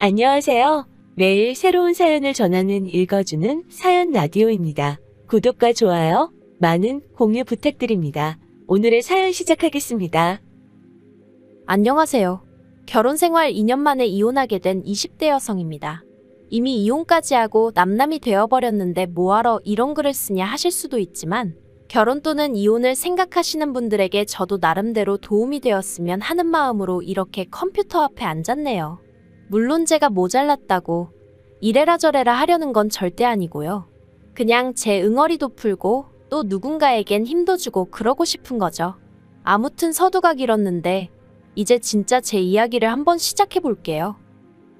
안녕하세요. 매일 새로운 사연을 전하는 읽어주는 사연 라디오입니다. 구독과 좋아요, 많은 공유 부탁드립니다. 오늘의 사연 시작하겠습니다. 안녕하세요. 결혼 생활 2년 만에 이혼하게 된 20대 여성입니다. 이미 이혼까지 하고 남남이 되어버렸는데 뭐하러 이런 글을 쓰냐 하실 수도 있지만 결혼 또는 이혼을 생각하시는 분들에게 저도 나름대로 도움이 되었으면 하는 마음으로 이렇게 컴퓨터 앞에 앉았네요. 물론 제가 모자랐다고 이래라 저래라 하려는 건 절대 아니고요. 그냥 제 응어리도 풀고 또 누군가에겐 힘도 주고 그러고 싶은 거죠. 아무튼 서두가 길었는데 이제 진짜 제 이야기를 한번 시작해 볼게요.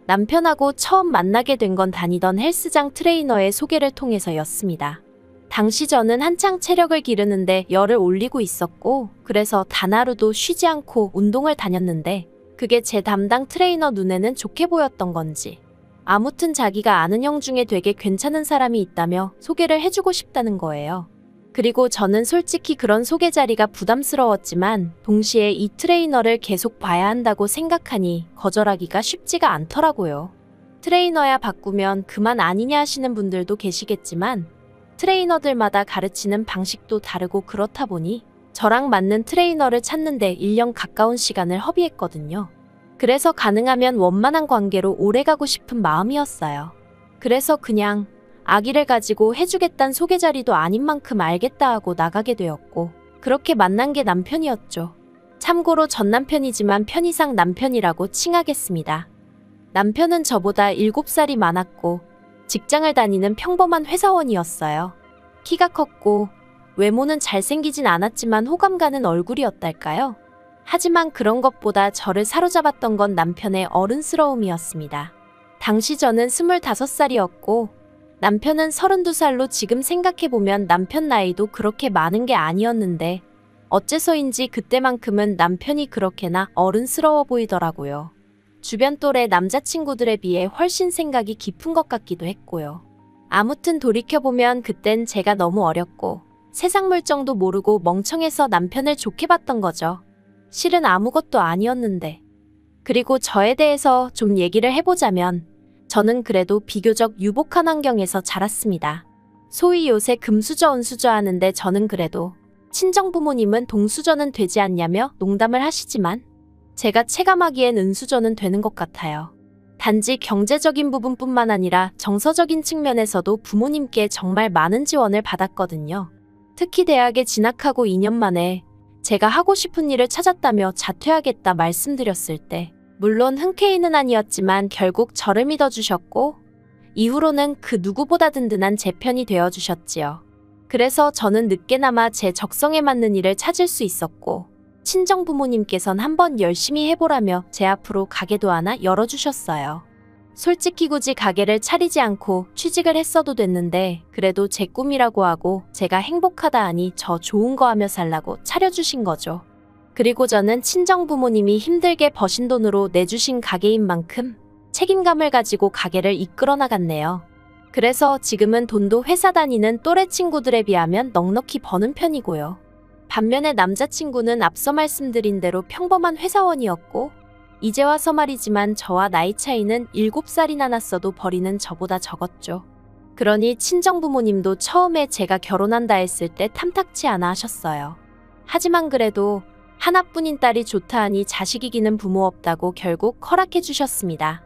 남편하고 처음 만나게 된 건 다니던 헬스장 트레이너의 소개를 통해서였습니다. 당시 저는 한창 체력을 기르는데 열을 올리고 있었고 그래서 단 하루도 쉬지 않고 운동을 다녔는데 그게 제 담당 트레이너 눈에는 좋게 보였던 건지 아무튼 자기가 아는 형 중에 되게 괜찮은 사람이 있다며 소개를 해주고 싶다는 거예요. 그리고 저는 솔직히 그런 소개 자리가 부담스러웠지만 동시에 이 트레이너를 계속 봐야 한다고 생각하니 거절하기가 쉽지가 않더라고요. 트레이너야 바꾸면 그만 아니냐 하시는 분들도 계시겠지만 트레이너들마다 가르치는 방식도 다르고 그렇다 보니 저랑 맞는 트레이너를 찾는데 1년 가까운 시간을 허비했거든요. 그래서 가능하면 원만한 관계로 오래가고 싶은 마음이었어요. 그래서 그냥 아기를 가지고 해주겠단 소개 자리도 아닌 만큼 알겠다 하고 나가게 되었고 그렇게 만난 게 남편이었죠. 참고로 전 남편이지만 편의상 남편이라고 칭하겠습니다. 남편은 저보다 7살이 많았고 직장을 다니는 평범한 회사원이었어요. 키가 컸고 외모는 잘생기진 않았지만 호감 가는 얼굴이었달까요? 하지만 그런 것보다 저를 사로잡았던 건 남편의 어른스러움이었습니다. 당시 저는 25살이었고 남편은 32살로 지금 생각해보면 남편 나이도 그렇게 많은 게 아니었는데 어째서인지 그때만큼은 남편이 그렇게나 어른스러워 보이더라고요. 주변 또래 남자친구들에 비해 훨씬 생각이 깊은 것 같기도 했고요. 아무튼 돌이켜보면 그땐 제가 너무 어렸고 세상 물정도 모르고 멍청해서 남편을 좋게 봤던 거죠. 실은 아무것도 아니었는데. 그리고 저에 대해서 좀 얘기를 해보자면 저는 그래도 비교적 유복한 환경에서 자랐습니다. 소위 요새 금수저 은수저 하는데 저는 그래도 친정부모님은 동수저는 되지 않냐며 농담을 하시지만 제가 체감하기엔 은수저는 되는 것 같아요. 단지 경제적인 부분뿐만 아니라 정서적인 측면에서도 부모님께 정말 많은 지원을 받았거든요. 특히 대학에 진학하고 2년 만에 제가 하고 싶은 일을 찾았다며 자퇴하겠다 말씀드렸을 때 물론 흔쾌히는 아니었지만 결국 저를 믿어주셨고 이후로는 그 누구보다 든든한 제 편이 되어주셨지요. 그래서 저는 늦게나마 제 적성에 맞는 일을 찾을 수 있었고 친정부모님께선 한번 열심히 해보라며 제 앞으로 가게도 하나 열어주셨어요. 솔직히 굳이 가게를 차리지 않고 취직을 했어도 됐는데 그래도 제 꿈이라고 하고 제가 행복하다 하니 저 좋은 거 하며 살라고 차려주신 거죠. 그리고 저는 친정부모님이 힘들게 버신 돈으로 내주신 가게인 만큼 책임감을 가지고 가게를 이끌어 나갔네요. 그래서 지금은 돈도 회사 다니는 또래 친구들에 비하면 넉넉히 버는 편이고요. 반면에 남자친구는 앞서 말씀드린 대로 평범한 회사원이었고 이제 와서 말이지만 저와 나이 차이는 7살이나 났어도 벌이는 저보다 적었죠. 그러니 친정부모님도 처음에 제가 결혼한다 했을 때 탐탁치 않아 하셨어요. 하지만 그래도 하나뿐인 딸이 좋다 하니 자식 이기는 부모 없다고 결국 허락해 주셨습니다.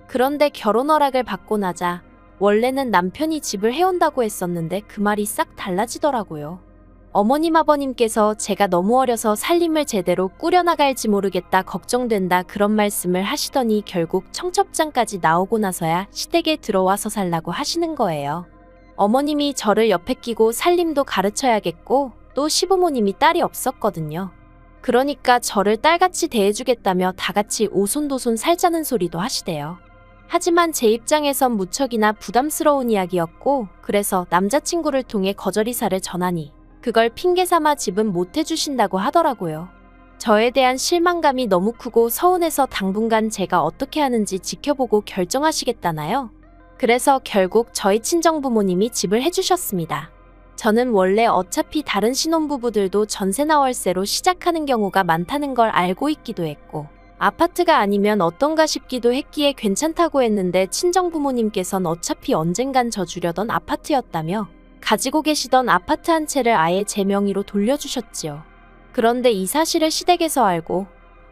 그런데 결혼 허락을 받고 나자 원래는 남편이 집을 해온다고 했었는데 그 말이 싹 달라지더라고요. 어머님 아버님께서 제가 너무 어려서 살림을 제대로 꾸려나갈지 모르겠다 걱정된다 그런 말씀을 하시더니 결국 청첩장까지 나오고 나서야 시댁에 들어와서 살라고 하시는 거예요. 어머님이 저를 옆에 끼고 살림도 가르쳐야겠고 또 시부모님이 딸이 없었거든요. 그러니까 저를 딸같이 대해주겠다며 다같이 오손도손 살자는 소리도 하시대요. 하지만 제 입장에선 무척이나 부담스러운 이야기였고 그래서 남자친구를 통해 거절이사를 전하니 그걸 핑계삼아 집은 못 해주신다고 하더라고요. 저에 대한 실망감이 너무 크고 서운해서 당분간 제가 어떻게 하는지 지켜보고 결정하시겠다나요? 그래서 결국 저희 친정부모님이 집을 해주셨습니다. 저는 원래 어차피 다른 신혼부부들도 전세나 월세로 시작하는 경우가 많다는 걸 알고 있기도 했고 아파트가 아니면 어떤가 싶기도 했기에 괜찮다고 했는데 친정부모님께선 어차피 언젠간 저 주려던 아파트였다며 가지고 계시던 아파트 한 채를 아예 제 명의로 돌려주셨지요. 그런데 이 사실을 시댁에서 알고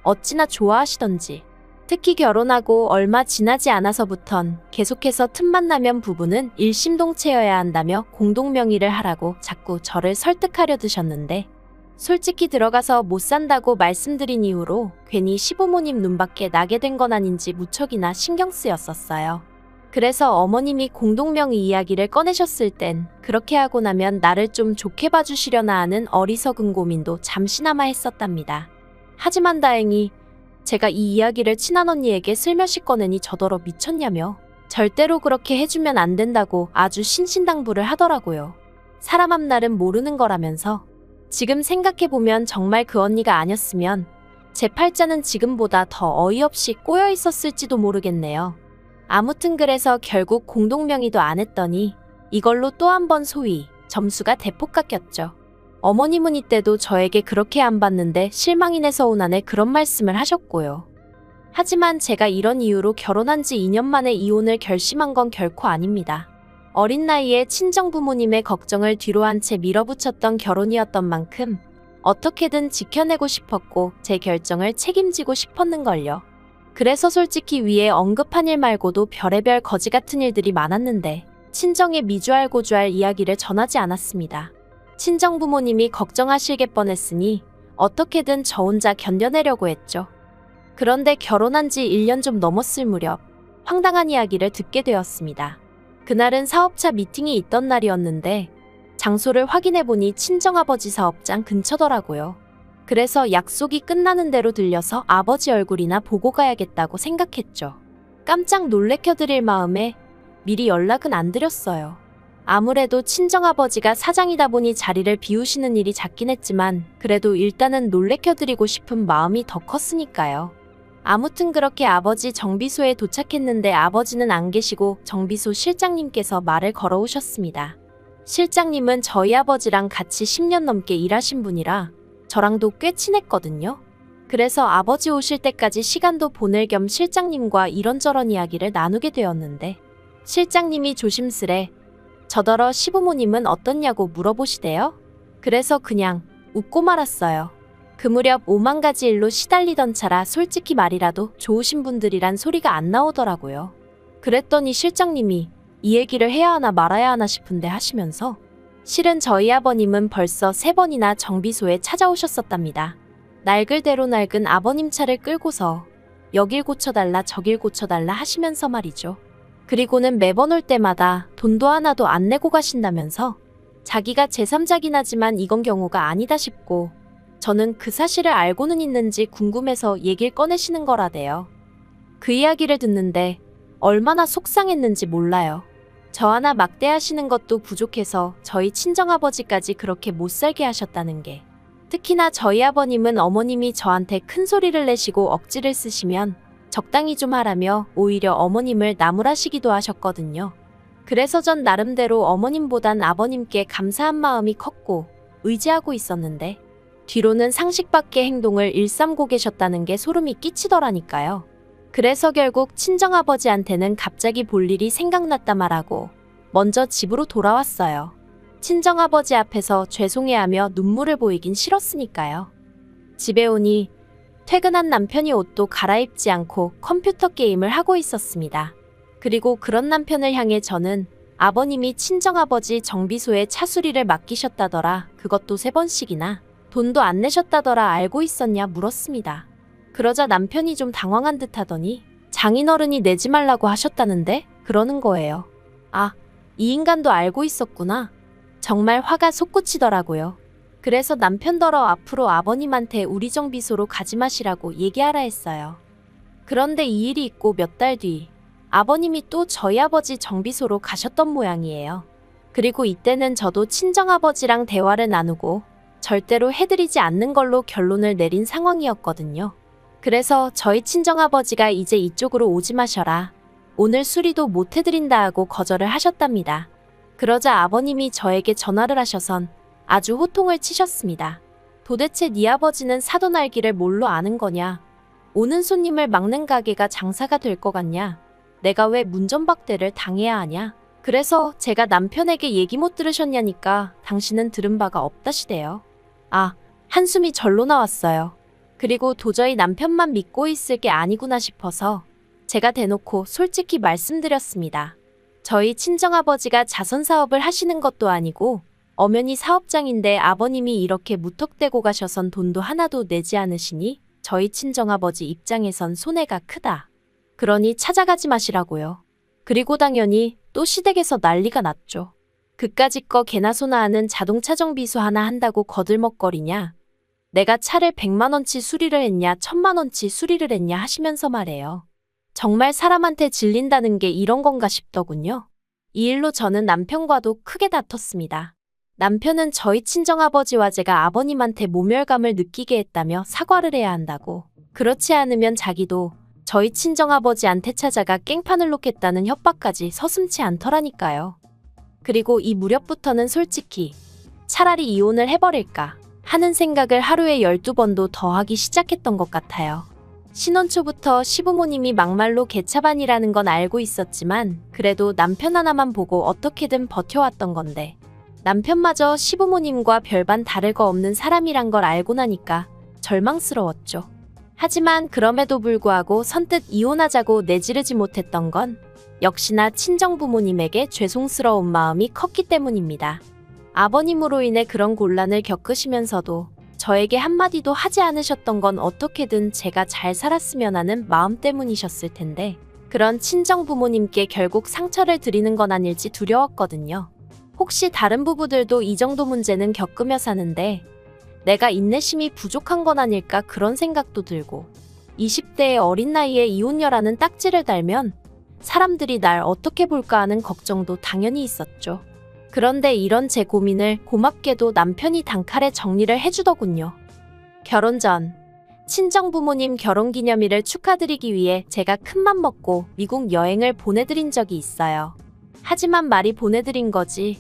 어찌나 좋아하시던지, 특히 결혼하고 얼마 지나지 않아서부턴 계속해서 틈만 나면 부부는 일심동체여야 한다며 공동명의를 하라고 자꾸 저를 설득하려 드셨는데, 솔직히 들어가서 못 산다고 말씀드린 이후로 괜히 시부모님 눈밖에 나게 된 건 아닌지 무척이나 신경 쓰였었어요. 그래서 어머님이 공동명의 이야기를 꺼내셨을 땐 그렇게 하고 나면 나를 좀 좋게 봐주시려나 하는 어리석은 고민도 잠시나마 했었답니다. 하지만 다행히 제가 이 이야기를 친한언니에게 슬며시 꺼내니 저더러 미쳤냐며 절대로 그렇게 해주면 안 된다고 아주 신신당부를 하더라고요. 사람 앞날은 모르는 거라면서. 지금 생각해보면 정말 그 언니가 아니었으면 제 팔자는 지금보다 더 어이없이 꼬여 있었을지도 모르겠네요. 아무튼 그래서 결국 공동명의도 안 했더니 이걸로 또 한 번 소위 점수가 대폭 깎였죠. 어머님은 이때도 저에게 그렇게 안 봤는데 실망이네 서운하네 그런 말씀을 하셨고요. 하지만 제가 이런 이유로 결혼한 지 2년 만에 이혼을 결심한 건 결코 아닙니다. 어린 나이에 친정부모님의 걱정을 뒤로 한 채 밀어붙였던 결혼이었던 만큼 어떻게든 지켜내고 싶었고 제 결정을 책임지고 싶었는걸요. 그래서 솔직히 위에 언급한 일 말고도 별의별 거지 같은 일들이 많았는데 친정에 미주알 고주알 이야기를 전하지 않았습니다. 친정부모님이 걱정하실게 뻔했으니 어떻게든 저 혼자 견뎌내려고 했죠. 그런데 결혼한 지 1년 좀 넘었을 무렵 황당한 이야기를 듣게 되었습니다. 그날은 사업차 미팅이 있던 날이었는데 장소를 확인해보니 친정아버지 사업장 근처더라고요. 그래서 약속이 끝나는 대로 들려서 아버지 얼굴이나 보고 가야겠다고 생각했죠. 깜짝 놀래켜드릴 마음에 미리 연락은 안 드렸어요. 아무래도 친정아버지가 사장이다 보니 자리를 비우시는 일이 잦긴 했지만 그래도 일단은 놀래켜드리고 싶은 마음이 더 컸으니까요. 아무튼 그렇게 아버지 정비소에 도착했는데 아버지는 안 계시고 정비소 실장님께서 말을 걸어오셨습니다. 실장님은 저희 아버지랑 같이 10년 넘게 일하신 분이라 저랑도 꽤 친했거든요. 그래서 아버지 오실 때까지 시간도 보낼 겸 실장님과 이런저런 이야기를 나누게 되었는데 실장님이 조심스레 저더러 시부모님은 어떻냐고 물어보시대요. 그래서 그냥 웃고 말았어요. 그 무렵 5만 가지 일로 시달리던 차라 솔직히 말이라도 좋으신 분들이란 소리가 안 나오더라고요. 그랬더니 실장님이 이 얘기를 해야 하나 말아야 하나 싶은데 하시면서 실은 저희 아버님은 벌써 3번이나 정비소에 찾아오셨었답니다. 낡을대로 낡은 아버님 차를 끌고서 여길 고쳐달라 저길 고쳐달라 하시면서 말이죠. 그리고는 매번 올 때마다 돈도 하나도 안 내고 가신다면서 자기가 제3자긴 하지만 이건 경우가 아니다 싶고 저는 그 사실을 알고는 있는지 궁금해서 얘길 꺼내시는 거라대요. 그 이야기를 듣는데 얼마나 속상했는지 몰라요. 저 하나 막대하시는 것도 부족해서 저희 친정아버지까지 그렇게 못살게 하셨다는 게. 특히나 저희 아버님은 어머님이 저한테 큰 소리를 내시고 억지를 쓰시면 적당히 좀 하라며 오히려 어머님을 나무라시기도 하셨거든요. 그래서 전 나름대로 어머님보단 아버님께 감사한 마음이 컸고 의지하고 있었는데 뒤로는 상식 밖의 행동을 일삼고 계셨다는 게 소름이 끼치더라니까요. 그래서 결국 친정아버지한테는 갑자기 볼 일이 생각났다 말하고 먼저 집으로 돌아왔어요. 친정아버지 앞에서 죄송해하며 눈물을 보이긴 싫었으니까요. 집에 오니 퇴근한 남편이 옷도 갈아입지 않고 컴퓨터 게임을 하고 있었습니다. 그리고 그런 남편을 향해 저는 아버님이 친정아버지 정비소에 차 수리를 맡기셨다더라. 그것도 3번씩이나. 돈도 안 내셨다더라. 알고 있었냐 물었습니다. 그러자 남편이 좀 당황한 듯 하더니 장인어른이 내지 말라고 하셨다는데? 그러는 거예요. 아, 이 인간도 알고 있었구나. 정말 화가 솟구치더라고요. 그래서 남편더러 앞으로 아버님한테 우리 정비소로 가지 마시라고 얘기하라 했어요. 그런데 이 일이 있고 몇 달 뒤 아버님이 또 저희 아버지 정비소로 가셨던 모양이에요. 그리고 이때는 저도 친정아버지랑 대화를 나누고 절대로 해드리지 않는 걸로 결론을 내린 상황이었거든요. 그래서 저희 친정아버지가 이제 이쪽으로 오지 마셔라. 오늘 수리도 못 해드린다 하고 거절을 하셨답니다. 그러자 아버님이 저에게 전화를 하셔선 아주 호통을 치셨습니다. 도대체 네 아버지는 사돈 알기를 뭘로 아는 거냐? 오는 손님을 막는 가게가 장사가 될 것 같냐? 내가 왜 문전박대를 당해야 하냐? 그래서 제가 남편에게 얘기 못 들으셨냐니까 당신은 들은 바가 없다시대요. 아, 한숨이 절로 나왔어요. 그리고 도저히 남편만 믿고 있을 게 아니구나 싶어서 제가 대놓고 솔직히 말씀드렸습니다. 저희 친정아버지가 자선사업을 하시는 것도 아니고 엄연히 사업장인데 아버님이 이렇게 무턱대고 가셔선 돈도 하나도 내지 않으시니 저희 친정아버지 입장에선 손해가 크다. 그러니 찾아가지 마시라고요. 그리고 당연히 또 시댁에서 난리가 났죠. 그까짓 거 개나 소나 하는 자동차 정비소 하나 한다고 거들먹거리냐. 내가 차를 100만 원치 수리를 했냐 1000만 원치 수리를 했냐 하시면서 말해요. 정말 사람한테 질린다는 게 이런 건가 싶더군요. 이 일로 저는 남편과도 크게 다퉜습니다. 남편은 저희 친정아버지와 제가 아버님한테 모멸감을 느끼게 했다며 사과를 해야 한다고. 그렇지 않으면 자기도 저희 친정아버지한테 찾아가 깽판을 놓겠다는 협박까지 서슴지 않더라니까요. 그리고 이 무렵부터는 솔직히 차라리 이혼을 해버릴까 하는 생각을 하루에 12번도 더 하기 시작했던 것 같아요. 신혼 초부터 시부모님이 막말로 개차반이라는 건 알고 있었지만 그래도 남편 하나만 보고 어떻게든 버텨왔던 건데 남편마저 시부모님과 별반 다를 거 없는 사람이란 걸 알고 나니까 절망스러웠죠. 하지만 그럼에도 불구하고 선뜻 이혼하자고 내지르지 못했던 건 역시나 친정부모님에게 죄송스러운 마음이 컸기 때문입니다. 아버님으로 인해 그런 곤란을 겪으시면서도 저에게 한마디도 하지 않으셨던 건 어떻게든 제가 잘 살았으면 하는 마음 때문이셨을 텐데 그런 친정부모님께 결국 상처를 드리는 건 아닐지 두려웠거든요. 혹시 다른 부부들도 이 정도 문제는 겪으며 사는데 내가 인내심이 부족한 건 아닐까 그런 생각도 들고 20대의 어린 나이에 이혼녀라는 딱지를 달면 사람들이 날 어떻게 볼까 하는 걱정도 당연히 있었죠. 그런데 이런 제 고민을 고맙게도 남편이 단칼에 정리를 해주더군요. 결혼 전 친정부모님 결혼기념일을 축하드리기 위해 제가 큰맘 먹고 미국 여행을 보내드린 적이 있어요. 하지만 말이 보내드린 거지.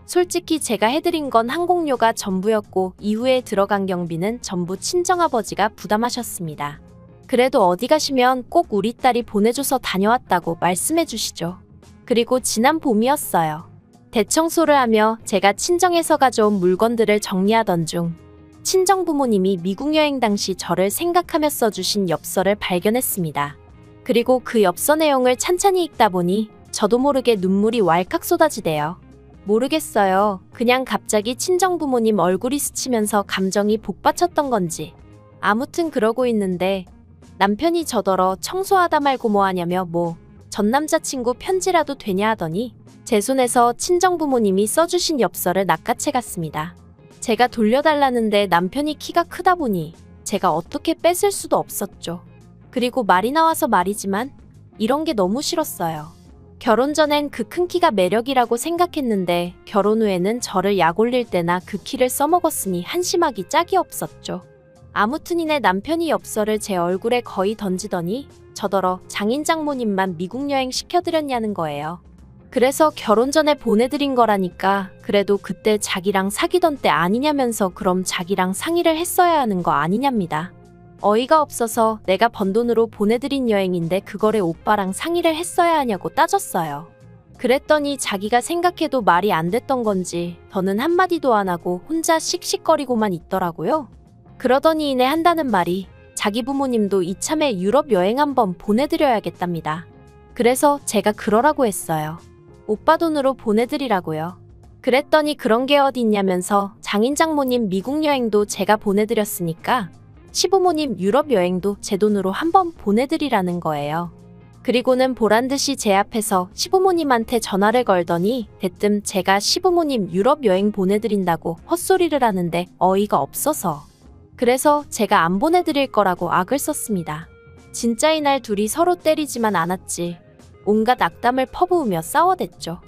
솔직히 제가 해드린 건 항공료가 전부였고 이후에 들어간 경비는 전부 친정아버지가 부담하셨습니다. 그래도 어디 가시면 꼭 우리 딸이 보내줘서 다녀왔다고 말씀해 주시죠. 그리고 지난 봄이었어요. 대청소를 하며 제가 친정에서 가져온 물건들을 정리하던 중 친정부모님이 미국 여행 당시 저를 생각하며 써주신 엽서를 발견했습니다. 그리고 그 엽서 내용을 찬찬히 읽다 보니 저도 모르게 눈물이 왈칵 쏟아지대요. 모르겠어요. 그냥 갑자기 친정부모님 얼굴이 스치면서 감정이 복받쳤던 건지. 아무튼 그러고 있는데 남편이 저더러 청소하다 말고 뭐 하냐며 전 남자친구 편지라도 되냐 하더니 제 손에서 친정부모님이 써주신 엽서를 낚아채 갔습니다. 제가 돌려달라는데 남편이 키가 크다 보니 제가 어떻게 뺏을 수도 없었죠. 그리고 말이 나와서 말이지만 이런 게 너무 싫었어요. 결혼 전엔 그 큰 키가 매력이라고 생각했는데 결혼 후에는 저를 약 올릴 때나 그 키를 써먹었으니 한심하기 짝이 없었죠. 아무튼 이내 남편이 엽서를 제 얼굴에 거의 던지더니 저더러 장인 장모님만 미국 여행 시켜드렸냐는 거예요. 그래서 결혼 전에 보내드린 거라니까 그래도 그때 자기랑 사귀던 때 아니냐면서 그럼 자기랑 상의를 했어야 하는 거 아니냐입니다. 어이가 없어서 내가 번 돈으로 보내드린 여행인데 그거를 오빠랑 상의를 했어야 하냐고 따졌어요. 그랬더니 자기가 생각해도 말이 안 됐던 건지 더는 한마디도 안 하고 혼자 씩씩거리고만 있더라고요. 그러더니 이내 한다는 말이 자기 부모님도 이참에 유럽 여행 한번 보내드려야겠답니다. 그래서 제가 그러라고 했어요. 오빠 돈으로 보내드리라고요. 그랬더니 그런 게 어디 있냐면서 장인 장모님 미국 여행도 제가 보내드렸으니까 시부모님 유럽 여행도 제 돈으로 한번 보내드리라는 거예요. 그리고는 보란듯이 제 앞에서 시부모님한테 전화를 걸더니 대뜸 제가 시부모님 유럽 여행 보내드린다고 헛소리를 하는데 어이가 없어서 그래서 제가 안 보내드릴 거라고 악을 썼습니다. 진짜 이날 둘이 서로 때리지만 않았지. 온갖 악담을 퍼부으며 싸워댔죠.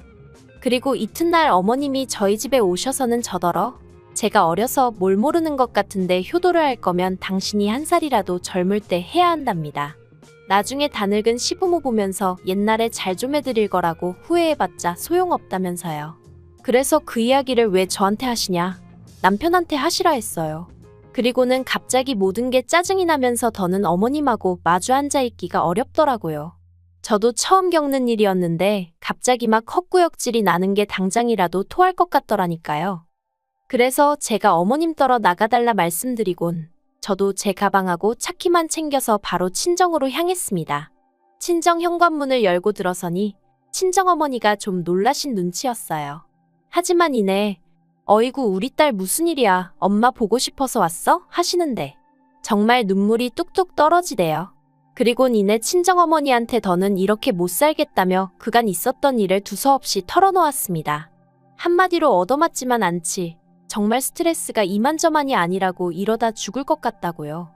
그리고 이튿날 어머님이 저희 집에 오셔서는 저더러 제가 어려서 뭘 모르는 것 같은데 효도를 할 거면 당신이 한 살이라도 젊을 때 해야 한답니다. 나중에 다 늙은 시부모 보면서 옛날에 잘 좀 해드릴 거라고 후회해봤자 소용없다면서요. 그래서 그 이야기를 왜 저한테 하시냐? 남편한테 하시라 했어요. 그리고는 갑자기 모든 게 짜증이 나면서 더는 어머님하고 마주 앉아 있기가 어렵더라고요. 저도 처음 겪는 일이었는데 갑자기 막 헛구역질이 나는 게 당장이라도 토할 것 같더라니까요. 그래서 제가 어머님 떨어 나가달라 말씀드리곤 저도 제 가방하고 차키만 챙겨서 바로 친정으로 향했습니다. 친정 현관문을 열고 들어서니 친정어머니가 좀 놀라신 눈치였어요. 하지만 이내 어이구 우리 딸 무슨 일이야 엄마 보고 싶어서 왔어? 하시는데 정말 눈물이 뚝뚝 떨어지대요. 그리곤 이내 친정어머니한테 더는 이렇게 못 살겠다며 그간 있었던 일을 두서없이 털어놓았습니다. 한마디로 얻어맞지만 않지. 정말 스트레스가 이만저만이 아니라고 이러다 죽을 것 같다고요.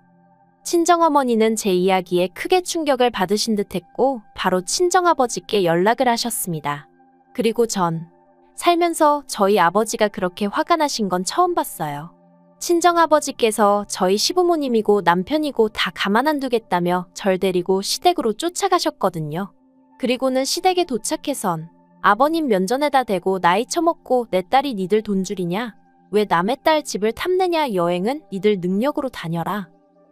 친정어머니는 제 이야기에 크게 충격을 받으신 듯했고 바로 친정아버지께 연락을 하셨습니다. 그리고 전 살면서 저희 아버지가 그렇게 화가 나신 건 처음 봤어요. 친정아버지께서 저희 시부모님이고 남편이고 다 가만 안 두겠다며 절 데리고 시댁으로 쫓아가셨거든요. 그리고는 시댁에 도착해선 아버님 면전에다 대고 나이 처먹고 내 딸이 니들 돈줄이냐? 왜 남의 딸 집을 탐내냐? 여행은 니들 능력으로 다녀라.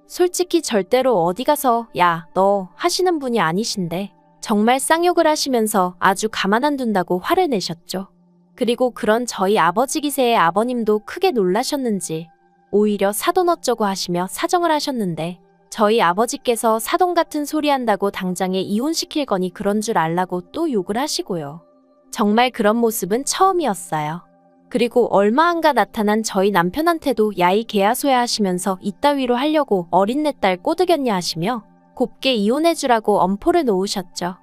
솔직히 절대로 어디 가서 야, 너 하시는 분이 아니신데 정말 쌍욕을 하시면서 아주 가만 안 둔다고 화를 내셨죠. 그리고 그런 저희 아버지 기세에 아버님도 크게 놀라셨는지 오히려 사돈 어쩌고 하시며 사정을 하셨는데 저희 아버지께서 사돈 같은 소리 한다고 당장에 이혼시킬 거니 그런 줄 알라고 또 욕을 하시고요. 정말 그런 모습은 처음이었어요. 그리고 얼마 안가 나타난 저희 남편한테도 야이 개야소야 하시면서 이따위로 하려고 어린 내 딸 꼬드겼냐 하시며 곱게 이혼해주라고 엄포를 놓으셨죠.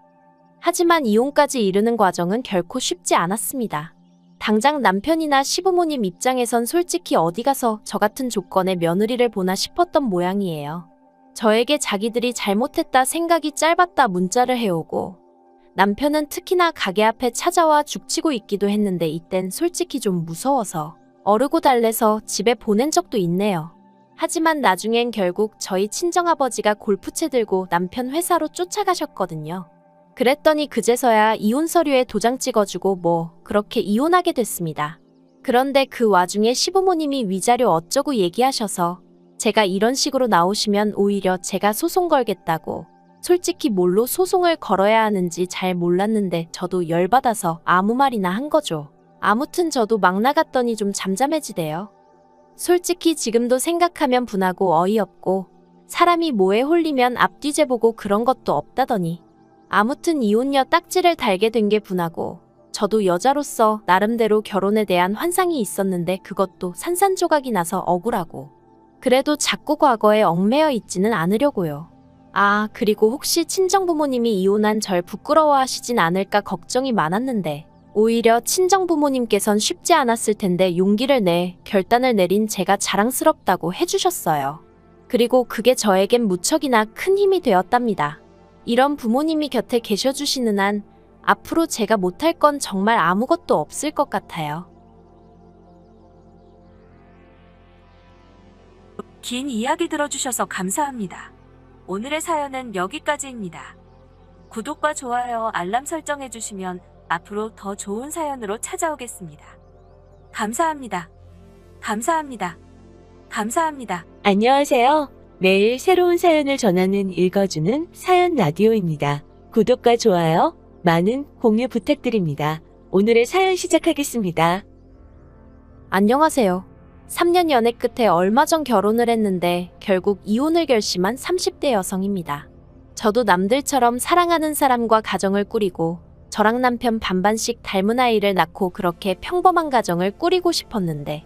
하지만 이혼까지 이르는 과정은 결코 쉽지 않았습니다. 당장 남편이나 시부모님 입장에선 솔직히 어디 가서 저 같은 조건의 며느리를 보나 싶었던 모양이에요. 저에게 자기들이 잘못했다 생각이 짧았다 문자를 해오고 남편은 특히나 가게 앞에 찾아와 죽치고 있기도 했는데 이땐 솔직히 좀 무서워서 어르고 달래서 집에 보낸 적도 있네요. 하지만 나중엔 결국 저희 친정아버지가 골프채 들고 남편 회사로 쫓아가셨거든요. 그랬더니 그제서야 이혼 서류에 도장 찍어주고 뭐 그렇게 이혼하게 됐습니다. 그런데 그 와중에 시부모님이 위자료 어쩌고 얘기하셔서 제가 이런 식으로 나오시면 오히려 제가 소송 걸겠다고 솔직히 뭘로 소송을 걸어야 하는지 잘 몰랐는데 저도 열받아서 아무 말이나 한 거죠. 아무튼 저도 막 나갔더니 좀 잠잠해지대요. 솔직히 지금도 생각하면 분하고 어이없고 사람이 뭐에 홀리면 앞뒤재 보고 그런 것도 없다더니 아무튼 이혼녀 딱지를 달게 된 게 분하고 저도 여자로서 나름대로 결혼에 대한 환상이 있었는데 그것도 산산조각이 나서 억울하고 그래도 자꾸 과거에 얽매여 있지는 않으려고요. 아, 그리고 혹시 친정부모님이 이혼한 절 부끄러워하시진 않을까 걱정이 많았는데 오히려 친정부모님께선 쉽지 않았을 텐데 용기를 내 결단을 내린 제가 자랑스럽다고 해주셨어요. 그리고 그게 저에겐 무척이나 큰 힘이 되었답니다. 이런 부모님이 곁에 계셔주시는 한 앞으로 제가 못할 건 정말 아무것도 없을 것 같아요. 긴 이야기 들어주셔서 감사합니다. 오늘의 사연은 여기까지입니다. 구독과 좋아요, 알람 설정해주시면 앞으로 더 좋은 사연으로 찾아오겠습니다. 감사합니다. 감사합니다. 감사합니다. 안녕하세요. 매일 새로운 사연을 전하는 읽어주는 사연 라디오입니다. 구독과 좋아요, 많은 공유 부탁드립니다. 오늘의 사연 시작하겠습니다. 안녕하세요. 3년 연애 끝에 얼마 전 결혼을 했는데 결국 이혼을 결심한 30대 여성입니다. 저도 남들처럼 사랑하는 사람과 가정을 꾸리고 저랑 남편 반반씩 닮은 아이를 낳고 그렇게 평범한 가정을 꾸리고 싶었는데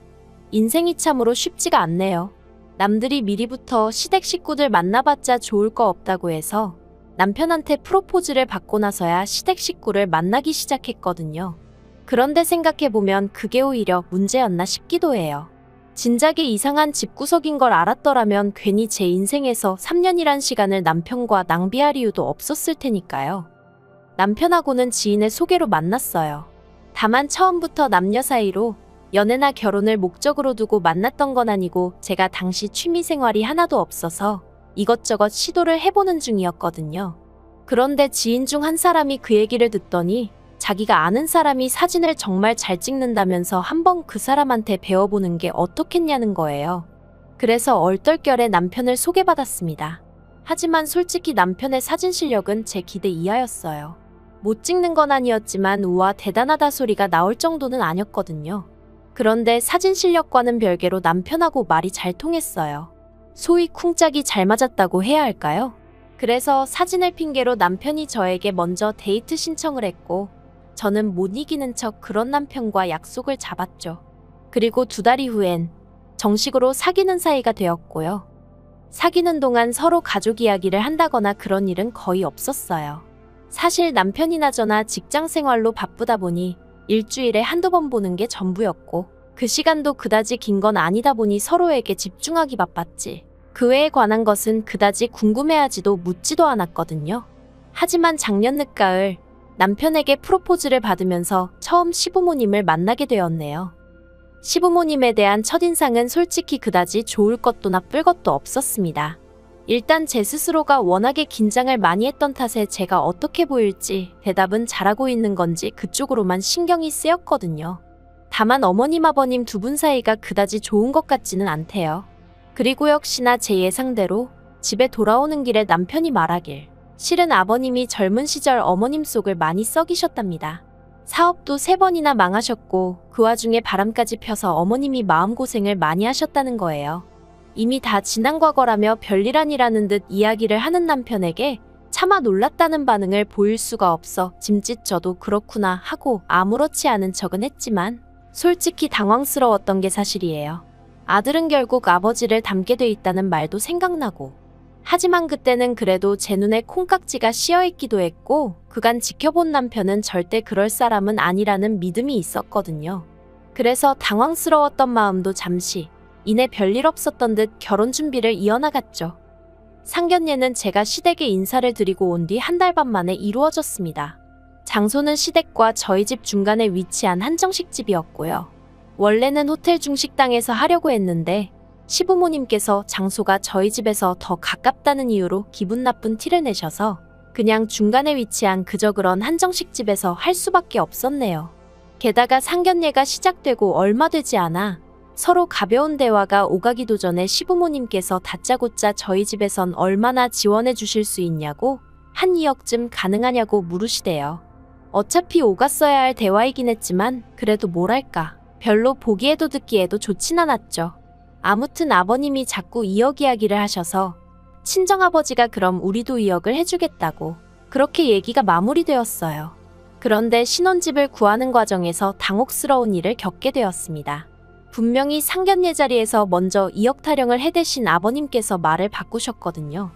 인생이 참으로 쉽지가 않네요. 남들이 미리부터 시댁 식구들 만나봤자 좋을 거 없다고 해서 남편한테 프로포즈를 받고 나서야 시댁 식구를 만나기 시작했거든요. 그런데 생각해보면 그게 오히려 문제였나 싶기도 해요. 진작에 이상한 집구석인 걸 알았더라면 괜히 제 인생에서 3년이란 시간을 남편과 낭비할 이유도 없었을 테니까요. 남편하고는 지인의 소개로 만났어요. 다만 처음부터 남녀 사이로 연애나 결혼을 목적으로 두고 만났던 건 아니고 제가 당시 취미생활이 하나도 없어서 이것저것 시도를 해보는 중이었거든요. 그런데 지인 중 한 사람이 그 얘기를 듣더니 자기가 아는 사람이 사진을 정말 잘 찍는다면서 한번 그 사람한테 배워보는 게 어떻겠냐는 거예요. 그래서 얼떨결에 남편을 소개받았습니다. 하지만 솔직히 남편의 사진 실력은 제 기대 이하였어요. 못 찍는 건 아니었지만 우와 대단하다 소리가 나올 정도는 아니었거든요. 그런데 사진 실력과는 별개로 남편하고 말이 잘 통했어요. 소위 쿵짝이 잘 맞았다고 해야 할까요? 그래서 사진을 핑계로 남편이 저에게 먼저 데이트 신청을 했고 저는 못 이기는 척 그런 남편과 약속을 잡았죠. 그리고 2달 이후엔 정식으로 사귀는 사이가 되었고요. 사귀는 동안 서로 가족 이야기를 한다거나 그런 일은 거의 없었어요. 사실 남편이나 저나 직장 생활로 바쁘다 보니 일주일에 한두 번 보는 게 전부였고 그 시간도 그다지 긴 건 아니다 보니 서로에게 집중하기 바빴지. 그 외에 관한 것은 그다지 궁금해하지도 묻지도 않았거든요. 하지만 작년 늦가을 남편에게 프로포즈를 받으면서 처음 시부모님을 만나게 되었네요. 시부모님에 대한 첫인상은 솔직히 그다지 좋을 것도 나쁠 것도 없었습니다. 일단 제 스스로가 워낙에 긴장을 많이 했던 탓에 제가 어떻게 보일지 대답은 잘하고 있는 건지 그쪽으로만 신경이 쓰였거든요. 다만 어머님 아버님 두 분 사이가 그다지 좋은 것 같지는 않대요. 그리고 역시나 제 예상대로 집에 돌아오는 길에 남편이 말하길 실은 아버님이 젊은 시절 어머님 속을 많이 썩이셨답니다. 사업도 3번이나 망하셨고 그 와중에 바람까지 펴서 어머님이 마음고생을 많이 하셨다는 거예요. 이미 다 지난 과거라며 별일 아니라는 듯 이야기를 하는 남편에게 차마 놀랐다는 반응을 보일 수가 없어 짐짓 저도 그렇구나 하고 아무렇지 않은 척은 했지만 솔직히 당황스러웠던 게 사실이에요. 아들은 결국 아버지를 닮게 돼 있다는 말도 생각나고 하지만 그때는 그래도 제 눈에 콩깍지가 씌어있기도 했고 그간 지켜본 남편은 절대 그럴 사람은 아니라는 믿음이 있었거든요. 그래서 당황스러웠던 마음도 잠시 이내 별일 없었던 듯 결혼 준비를 이어나갔죠. 상견례는 제가 시댁에 인사를 드리고 온 뒤 1달 반 만에 이루어졌습니다. 장소는 시댁과 저희 집 중간에 위치한 한정식집이었고요. 원래는 호텔 중식당에서 하려고 했는데 시부모님께서 장소가 저희 집에서 더 가깝다는 이유로 기분 나쁜 티를 내셔서 그냥 중간에 위치한 그저 그런 한정식집에서 할 수밖에 없었네요. 게다가 상견례가 시작되고 얼마 되지 않아 서로 가벼운 대화가 오가기도 전에 시부모님께서 다짜고짜 저희 집에선 얼마나 지원해 주실 수 있냐고 한 2억쯤 가능하냐고 물으시대요. 어차피 오갔어야 할 대화이긴 했지만 그래도 뭐랄까 별로 보기에도 듣기에도 좋진 않았죠. 아무튼 아버님이 자꾸 2억 이야기를 하셔서 친정아버지가 그럼 우리도 2억을 해주겠다고 그렇게 얘기가 마무리되었어요. 그런데 신혼집을 구하는 과정에서 당혹스러운 일을 겪게 되었습니다. 분명히 상견례 자리에서 먼저 2억 타령을 해대신 아버님께서 말을 바꾸셨거든요.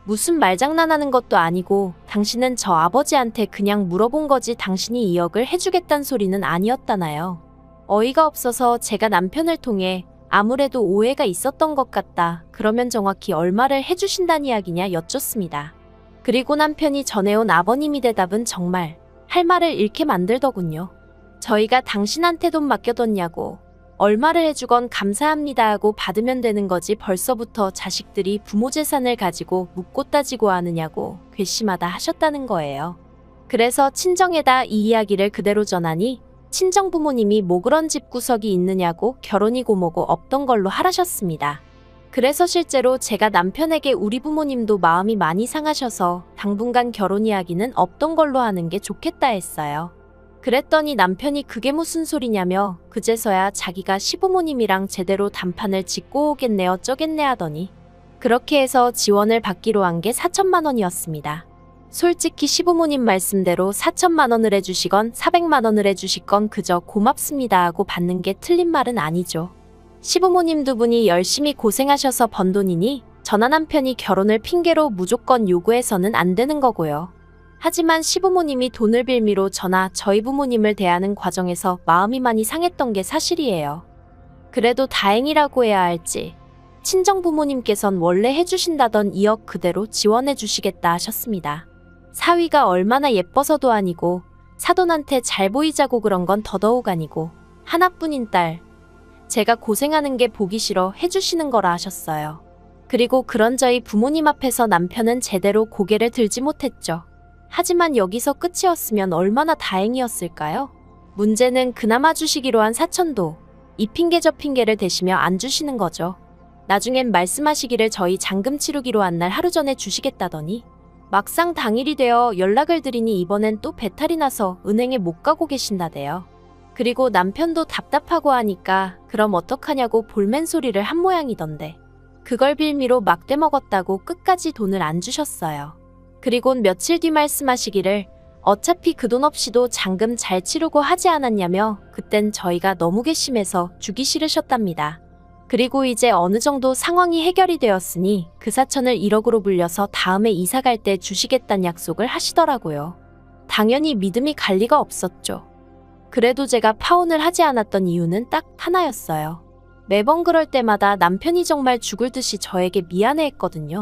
무슨 말장난하는 것도 아니고 당신은 저 아버지한테 그냥 물어본 거지 당신이 2억을 해주겠단 소리는 아니었다나요. 어이가 없어서 제가 남편을 통해 아무래도 오해가 있었던 것 같다. 그러면 정확히 얼마를 해주신다는 이야기냐 여쭙습니다. 그리고 남편이 전해온 아버님이 대답은 정말 할 말을 잃게 만들더군요. 저희가 당신한테 돈 맡겨뒀냐고 얼마를 해주건 감사합니다 하고 받으면 되는 거지 벌써부터 자식들이 부모 재산을 가지고 묻고 따지고 하느냐고 괘씸하다 하셨다는 거예요. 그래서 친정에다 이 이야기를 그대로 전하니 친정 부모님이 뭐 그런 집구석이 있느냐고 결혼이고 뭐고 없던 걸로 하라셨습니다. 그래서 실제로 제가 남편에게 우리 부모님도 마음이 많이 상하셔서 당분간 결혼 이야기는 없던 걸로 하는 게 좋겠다 했어요. 그랬더니 남편이 그게 무슨 소리냐며 그제서야 자기가 시부모님이랑 제대로 단판을 짓고 오겠네 어쩌겠네 하더니 그렇게 해서 지원을 받기로 한 게 4천만 원이었습니다. 솔직히 시부모님 말씀대로 4천만 원을 해주시건 400만 원을 해주시건 그저 고맙습니다 하고 받는 게 틀린 말은 아니죠. 시부모님 두 분이 열심히 고생하셔서 번 돈이니 저나 남편이 결혼을 핑계로 무조건 요구해서는 안 되는 거고요. 하지만 시부모님이 돈을 빌미로 저나 저희 부모님을 대하는 과정에서 마음이 많이 상했던 게 사실이에요. 그래도 다행이라고 해야 할지 친정 부모님께선 원래 해주신다던 2억 그대로 지원해 주시겠다 하셨습니다. 사위가 얼마나 예뻐서도 아니고 사돈한테 잘 보이자고 그런 건 더더욱 아니고 하나뿐인 딸 제가 고생하는 게 보기 싫어 해주시는 거라 하셨어요. 그리고 그런 저희 부모님 앞에서 남편은 제대로 고개를 들지 못했죠. 하지만 여기서 끝이었으면 얼마나 다행이었을까요? 문제는 그나마 주시기로 한 4천도 이 핑계 저 핑계를 대시며 안 주시는 거죠. 나중엔 말씀하시기를 저희 잔금 치르기로 한 날 하루 전에 주시겠다더니 막상 당일이 되어 연락을 드리니 이번엔 또 배탈이 나서 은행에 못 가고 계신다대요. 그리고 남편도 답답하고 하니까 그럼 어떡하냐고 볼멘 소리를 한 모양이던데 그걸 빌미로 막대 먹었다고 끝까지 돈을 안 주셨어요. 그리곤 며칠 뒤 말씀하시기를 어차피 그 돈 없이도 잔금 잘 치르고 하지 않았냐며 그땐 저희가 너무 괘씸해서 주기 싫으셨답니다. 그리고 이제 어느 정도 상황이 해결이 되었으니 그 사천을 1억으로 불려서 다음에 이사 갈 때 주시겠다는 약속을 하시더라고요. 당연히 믿음이 갈 리가 없었죠. 그래도 제가 파혼을 하지 않았던 이유는 딱 하나였어요. 매번 그럴 때마다 남편이 정말 죽을 듯이 저에게 미안해했거든요.